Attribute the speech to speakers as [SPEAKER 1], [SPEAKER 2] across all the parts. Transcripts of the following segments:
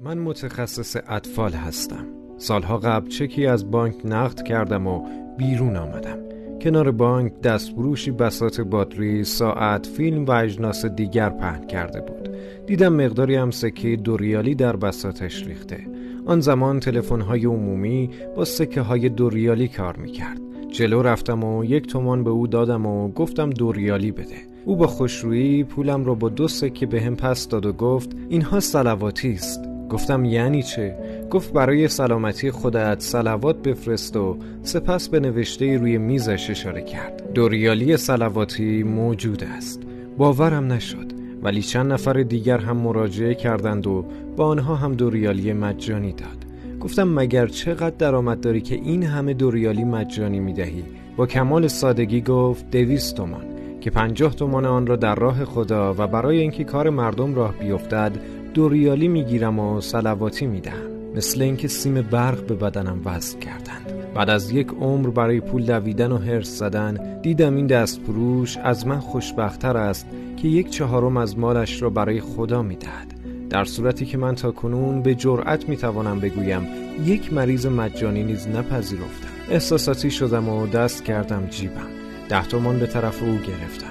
[SPEAKER 1] من متخصص اطفال هستم. سالها قبل چکی از بانک نقد کردم و بیرون آمدم. کنار بانک دستفروشی بساط باتری، ساعت، فیلم و اجناس دیگر پهن کرده بود. دیدم مقداری هم سکه 2 ریالی در بساطش ریخته. آن زمان تلفن‌های عمومی با سکه‌های 2 ریالی کار می‌کرد. جلو رفتم و 1 تومان به او دادم و گفتم 2 ریالی بده. او با خوشرویی پولم رو با 2 سکه بهم پس داد و گفت اینها صلواتی است. گفتم یعنی چه؟ گفت برای سلامتی خودت صلوات بفرست و سپس به نوشته روی میزش اشاره کرد. 2 ریالی صلواتی موجود است. باورم نشد، ولی چند نفر دیگر هم مراجعه کردند و با آنها هم 2 ریالی مجانی داد. گفتم مگر چقدر درآمد داری که این همه 2 ریالی مجانی میدهی؟ با کمال سادگی گفت 200 تومان که 50 تومان آن را در راه خدا و برای اینکه کار مردم راه بیفتد 2 ریالی میگیرم و صلواتی میدهم. مثل اینکه سیم برق به بدنم وصل کردند. بعد از 1 عمر برای پول دویدن و حرص زدن دیدم این دستفروش از من خوشبخت‌تر است که 1/4 از مالش را برای خدا میدهد، در صورتی که من تاکنون به جرأت میتوانم بگویم 1 مریض مجانی نیز نپذیرفتم. احساساتی شدم و دست کردم جیبم. 10 تومان به طرف او گرفتم.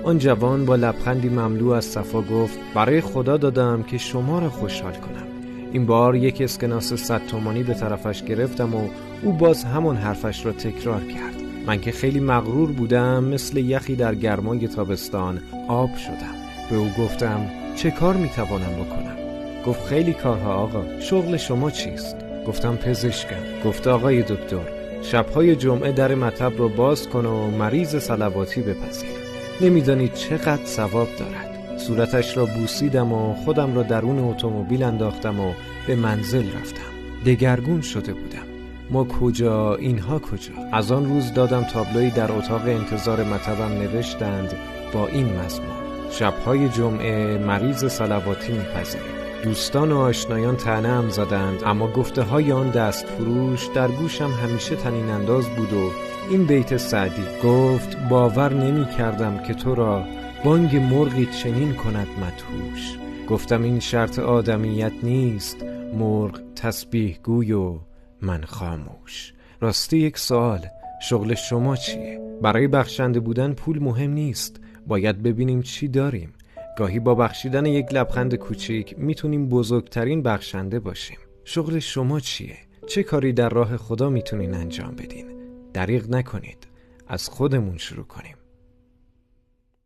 [SPEAKER 1] آن جوان با لبخندی مملو از صفا گفت برای خدا دادم که شما را خوشحال کنم. این بار 1 اسکناس 100 تومانی به طرفش گرفتم و او باز همان حرفش را تکرار کرد. من که خیلی مغرور بودم مثل یخی در گرمای تابستان آب شدم. به او گفتم چه کار میتوانم بکنم؟ گفت خیلی کارها آقا. شغل شما چیست؟ گفتم پزشکم. گفت آقای دکتر شبهای جمعه در مطب رو باز کن و مریض صلواتی بپذیر. نمیدانید چقدر ثواب دارد. صورتش را بوسیدم و خودم را درون اتومبیل انداختم و به منزل رفتم. دگرگون شده بودم. ما کجا؟ اینها کجا؟ از آن روز دادم تابلویی در اتاق انتظار مطبم نوشتند با این مضمون: شبهای جمعه مریض صلواتی میپذیریم. دوستان و آشنایان طعنه‌ام زدند، اما گفته های آن دست فروش در گوشم همیشه طنین انداز بود و این بیت سعدی گفت باور نمی کردم که تو را بانگ مرغی چنین کند مدهوش. گفتم این شرط آدمیت نیست، مرغ تسبیح گوی و من خاموش. راستی 1 سوال، شغل شما چیه؟ برای بخشنده بودن پول مهم نیست، باید ببینیم چی داریم. گاهی با بخشیدن 1 لبخند کوچیک میتونیم بزرگترین بخشنده باشیم. شغل شما چیه؟ چه کاری در راه خدا میتونین انجام بدین؟ دریغ نکنید، از خودمون شروع کنیم.